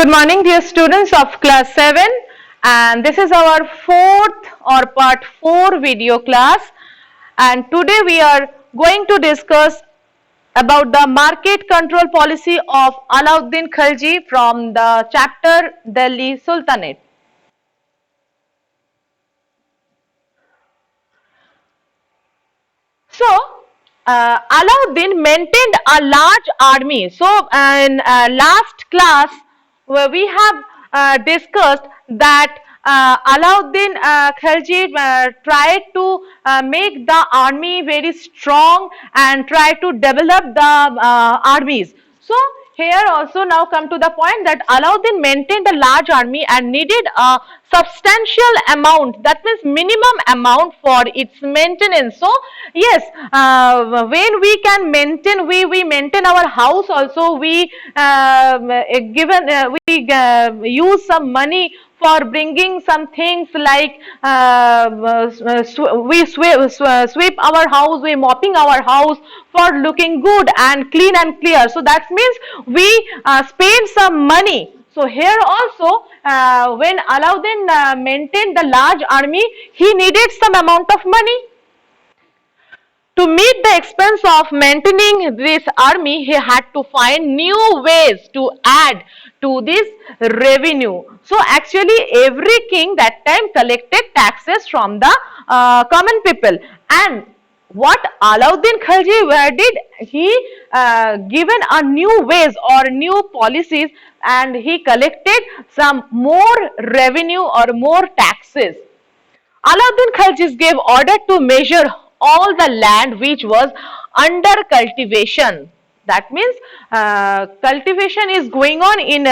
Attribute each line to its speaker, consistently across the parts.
Speaker 1: Good morning, dear students of class 7, and this is our fourth or part 4 video class, and today we are going to discuss about the market control policy of Alauddin Khalji from the chapter Delhi Sultanate. So, Alauddin maintained a large army. So, in last class, where we have discussed that Alauddin Khalji tried to make the army very strong and try to develop the armies. So, here also now come to the point that Alauddin maintained a large army and needed a substantial amount, that means minimum amount for its maintenance. So yes, when we can maintain, we maintain our house also, we use some money for bringing some things like we sweep our house, we mopping our house for looking good and clean and clear. So that means we spend some money. So here also when Alauddin maintained the large army, he needed some amount of money. To meet the expense of maintaining this army, he had to find new ways to add to this revenue. So actually every king that time collected taxes from the common people, and what Alauddin Khalji did, he given a new ways or new policies, and he collected some more revenue or more taxes. Alauddin Khalji gave order to measure all the land which was under cultivation. That means cultivation is going on in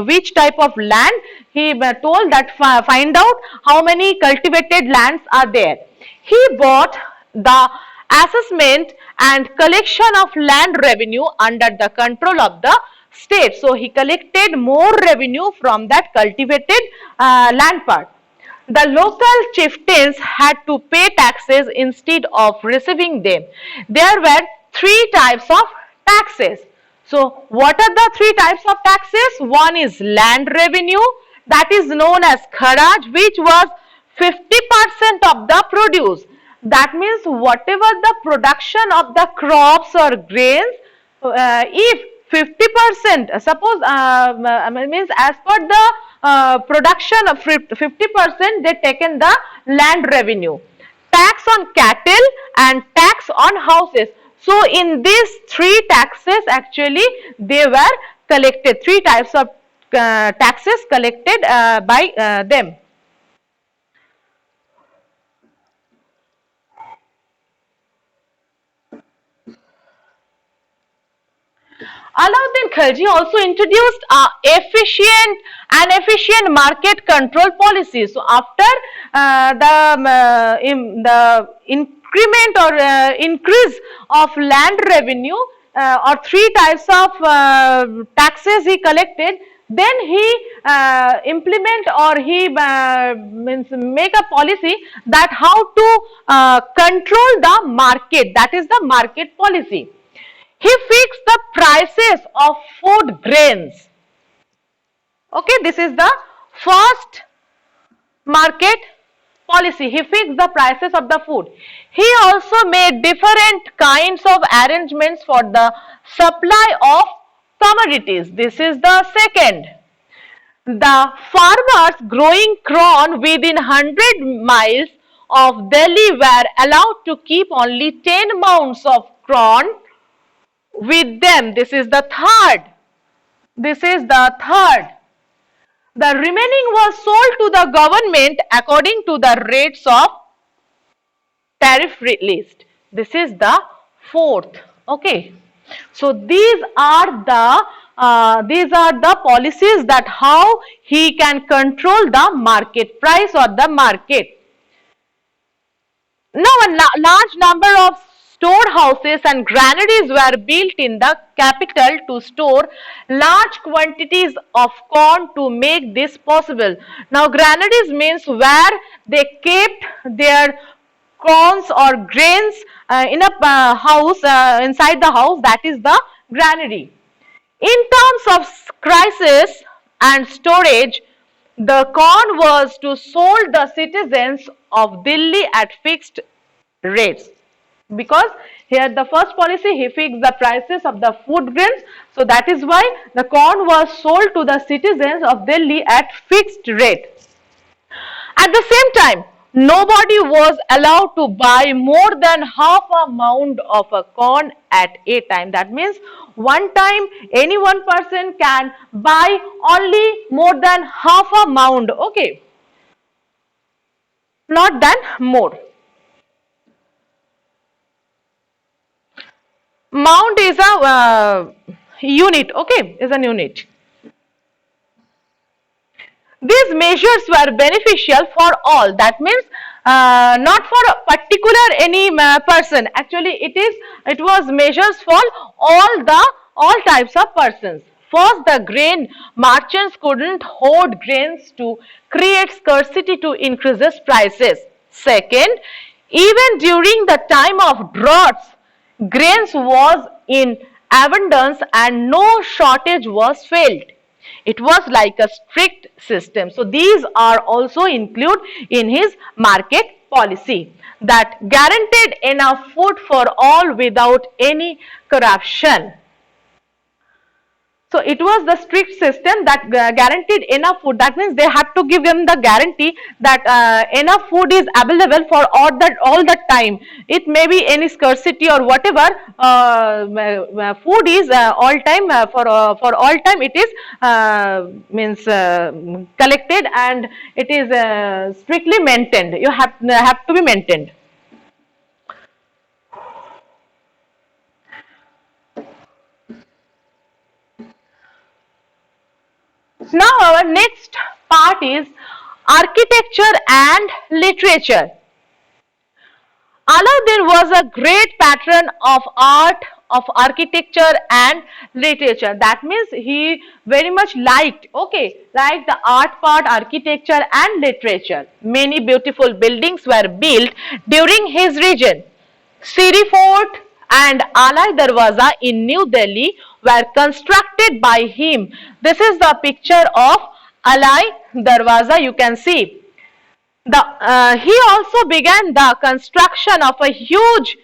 Speaker 1: which type of land. He told that find out how many cultivated lands are there. He bought the assessment and collection of land revenue under the control of the state. So he collected more revenue from that cultivated land part. The local chieftains had to pay taxes instead of receiving them. There were 3 types of taxes. So what are the 3 types of taxes? One is land revenue, that is known as kharaj, which was 50% of the produce. That means whatever the production of the crops or grains, if 50%, suppose means as per the production of 50%, they taken the land revenue, tax on cattle and tax on houses. So in these 3 taxes actually they were collected, 3 types of taxes collected by them. Alauddin Khalji also introduced efficient market control policy. So after the increment or increase of land revenue or 3 types of taxes he collected, then he implement or he means make a policy that how to control the market, that is the market policy. He fixed the prices of food grains. Okay, this is the first market policy. He fixed the prices of the food. He also made different kinds of arrangements for the supply of commodities. This is the second. The farmers growing corn within 100 miles of Delhi were allowed to keep only 10 mounds of corn with them. This is the third. This is the third. The remaining was sold to the government according to the rates of tariff list. This is the fourth. Okay. So these are the policies that how he can control the market price or the market. Now a large number of storehouses and granaries were built in the capital to store large quantities of corn to make this possible. Now granaries means where they kept their corns or grains in a house, inside the house, that is the granary. In terms of crisis, and storage, the corn was to sold the citizens of Delhi at fixed rates. Because here the first policy, he fixed the prices of the food grains, so that is why the corn was sold to the citizens of Delhi at fixed rate. At the same time, nobody was allowed to buy more than half a mound of a corn at a time. That means one time any one person can buy only more than half a mound, okay, not than more. Mound is a unit, okay, is an unit. These measures were beneficial for all. That means not for a particular any person. Actually, it was measures for all types of persons. First, the grain merchants couldn't hoard grains to create scarcity to increase prices. Second, even during the time of droughts, grains was in abundance and no shortage was felt. It was like a strict system. So these are also included in his market policy that guaranteed enough food for all without any corruption. So it was the strict system that guaranteed enough food. That means they had to give them the guarantee that enough food is available for all the time. It may be any scarcity or whatever. Food is all time for all time. It is means collected and it is strictly maintained. You have to be maintained. Now our next part is architecture and literature. Alauddin was a great patron of art, of architecture and literature. That means he very much liked the art part, architecture and literature. Many beautiful buildings were built during his reign. Siri Fort and Alai Darwaza in New Delhi were constructed by him. This is the picture of Alai Darwaza, you can see. He also began the construction of a huge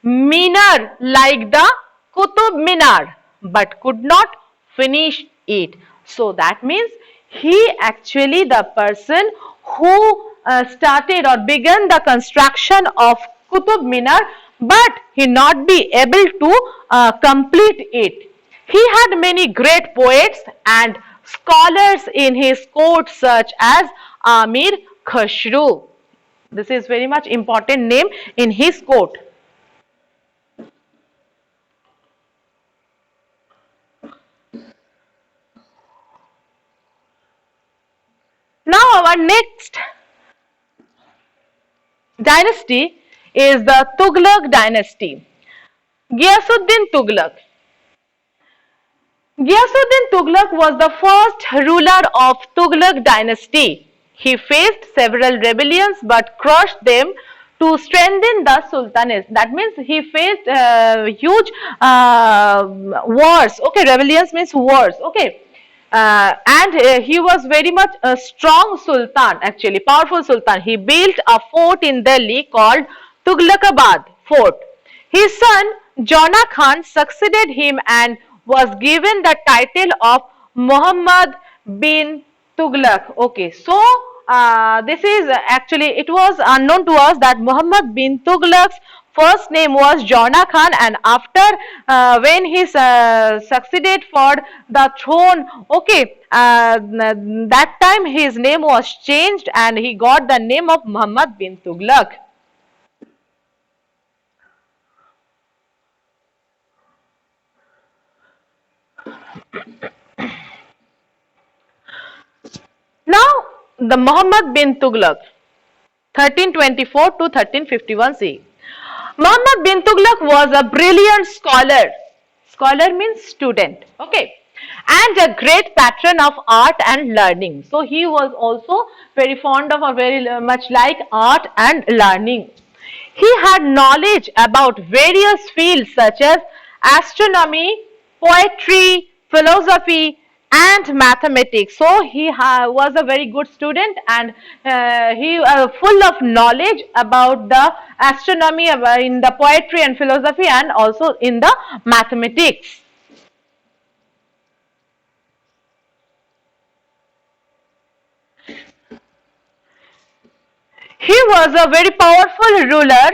Speaker 1: minar like the Qutub Minar, but could not finish it. So that means he actually the person who started or began the construction of Qutub Minar, but he not be able to complete it. He had many great poets and scholars in his court such as Amir Khusro. This is very much important name in his court. Now our next dynasty is the Tughlaq dynasty. Ghiyasuddin Tughlaq. Ghiyasuddin Tughlaq was the first ruler of Tughlaq dynasty. He faced several rebellions but crushed them to strengthen the sultanate. That means he faced huge wars. Okay, rebellions means wars. Okay. And he was very much a strong sultan, actually powerful sultan. He built a fort in Delhi called Tughlaqabad Fort. His son Jona Khan succeeded him and was given the title of Muhammad bin Tughlaq. Okay, so this is actually, it was unknown to us that Muhammad bin Tughlaq's first name was Jona Khan, and after when he succeeded for the throne, okay, that time his name was changed and he got the name of Muhammad bin Tughlaq. Now the Muhammad bin Tughlaq, 1324 to 1351 CE. Muhammad bin Tughlaq was a brilliant scholar. Scholar means student, okay, and a great patron of art and learning. So he was also very fond of or very much like art and learning. He had knowledge about various fields such as astronomy, poetry, philosophy, and mathematics. So he was a very good student, and he full of knowledge about the astronomy, in the poetry and philosophy, and also in the mathematics. He was a very powerful ruler,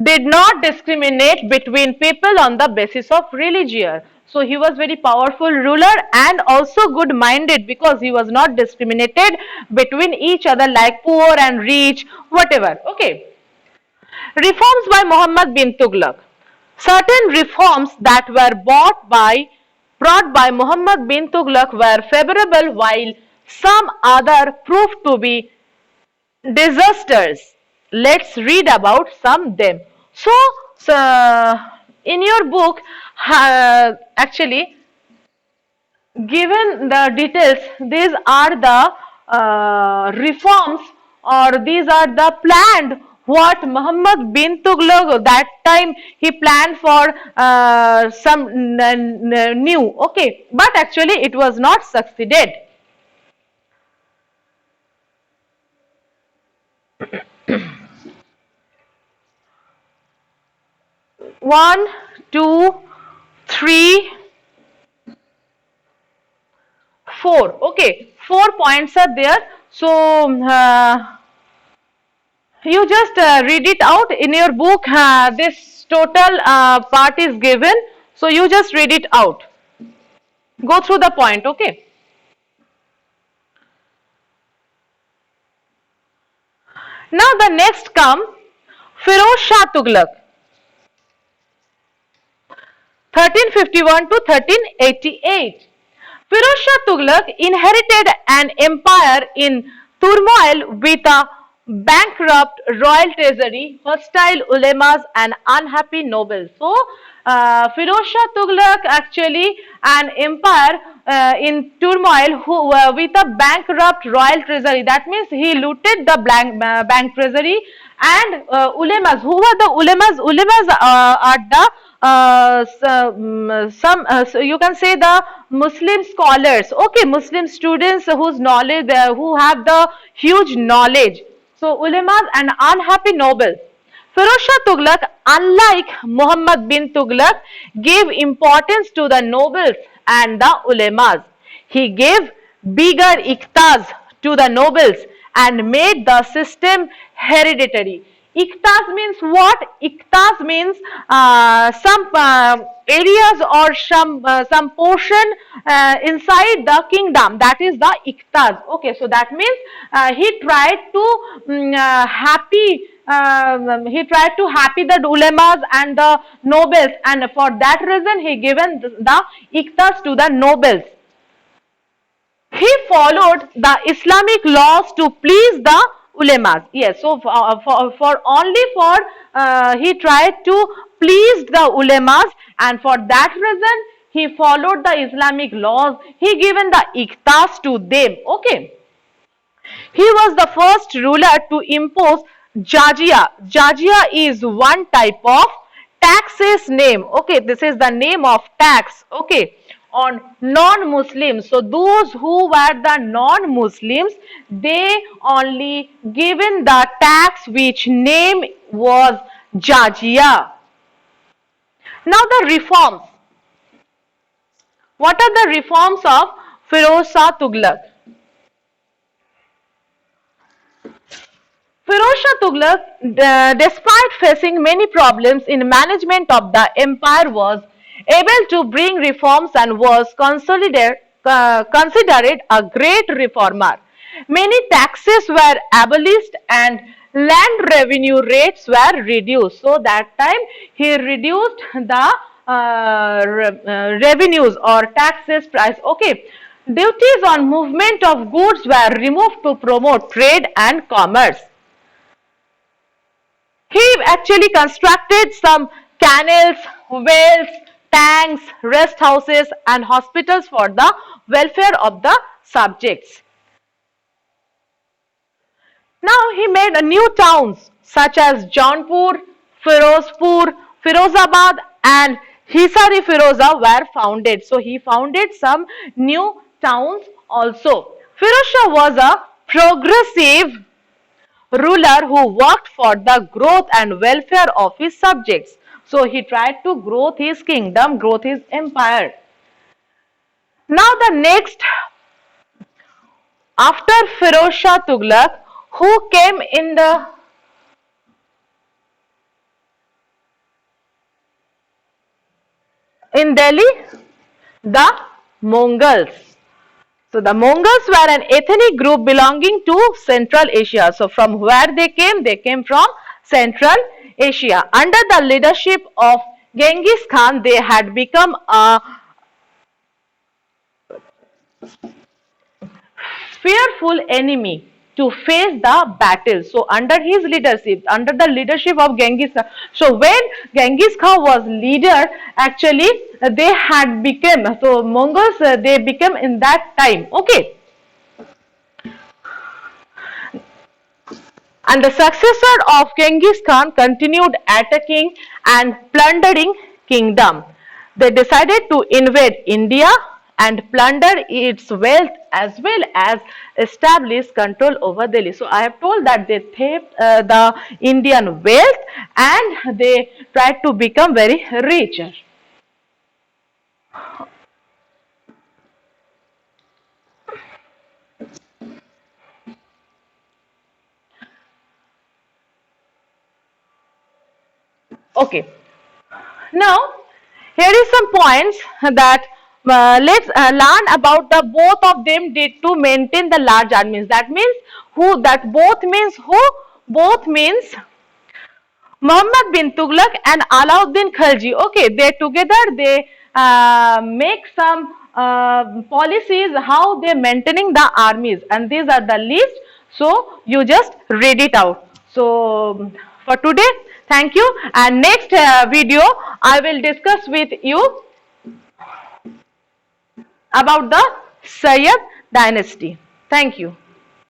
Speaker 1: did not discriminate between people on the basis of religion. So he was very powerful ruler and also good minded, because he was not discriminated between each other like poor and rich, whatever. Okay. Reforms by Muhammad bin Tughlaq. Certain reforms that were brought by Muhammad bin Tughlaq were favorable, while some other proved to be disasters. Let's read about some them. So, in your book, actually given the details, these are the reforms, or these are the planned what Muhammad bin Tughlaq that time he planned for some new. Okay, but actually it was not succeeded. One, two, three, four. Okay, 4 points are there. So you just read it out in your book. This total part is given. So you just read it out. Go through the point. Okay. Now the next come Firoz Shah Tughlaq, 1351 to 1388. Firoz Shah Tughlaq inherited an empire in turmoil with a bankrupt royal treasury, hostile ulemas, and unhappy nobles. So, Firoz Shah Tughlaq actually an empire in turmoil with a bankrupt royal treasury. That means he looted the bank treasury, and ulemas. Who were the ulemas? Ulemas are the so you can say the Muslim scholars. Okay, Muslim students whose knowledge, who have the huge knowledge. So ulemas and unhappy nobles. Firoz Shah Tughlaq, unlike Muhammad bin Tughlaq, gave importance to the nobles and the ulemas. He gave bigger iqtas to the nobles and made the system hereditary. Iktas means what? Iktas means some areas or some portion inside the kingdom. That is the iktas. Okay, so that means he tried to he tried to happy the ulemas and the nobles, and for that reason he given the iktas to the nobles. He followed the Islamic laws to please the ulemas. Yes, so for only for he tried to please the ulemas, and for that reason he followed the Islamic laws. He given the iktas to them. Okay. He was the first ruler to impose jizya. Jizya is one type of taxes name. Okay, this is the name of tax. Okay, on non-Muslims. So those who were the non-Muslims, they only given the tax which name was jizya. Now the reforms. What are the reforms of Firoz Shah Tughlaq? Firoz Shah Tughlaq, despite facing many problems in management of the empire, was able to bring reforms and was considered a great reformer. Many taxes were abolished and land revenue rates were reduced. So that time he reduced the revenues or taxes price. Okay. Duties on movement of goods were removed to promote trade and commerce. He actually constructed some canals, wells, tanks, rest houses, and hospitals for the welfare of the subjects. Now he made new towns such as Jaunpur, Firozpur, Firozabad, and Hisari Firoza were founded. So he founded some new towns also. Firoz Shah was a progressive ruler who worked for the growth and welfare of his subjects. So he tried to grow his kingdom, grow his empire. Now the next, after Firoz Shah Tughlaq, who came in Delhi? The Mongols. So the Mongols were an ethnic group belonging to Central Asia. So from where they came? They came from Central Asia. Under the leadership of Genghis Khan, they had become a fearful enemy to face the battle. So under his leadership, under the leadership of Genghis Khan, so when Genghis Khan was leader, actually they had become, so Mongols they became in that time. Okay. And the successor of Genghis Khan continued attacking and plundering kingdom. They decided to invade India and plunder its wealth as well as establish control over Delhi. So I have told that they theft the Indian wealth and they tried to become very richer. Okay. Now, here is some points that let's learn about the both of them did to maintain the large armies. That means who? That both means who? Both means Muhammad bin Tughlaq and Alauddin Khalji. Okay, they together they make some policies how they maintaining the armies, and these are the list. So you just read it out. So for today, thank you. And next video, I will discuss with you about the Sayyid dynasty. Thank you.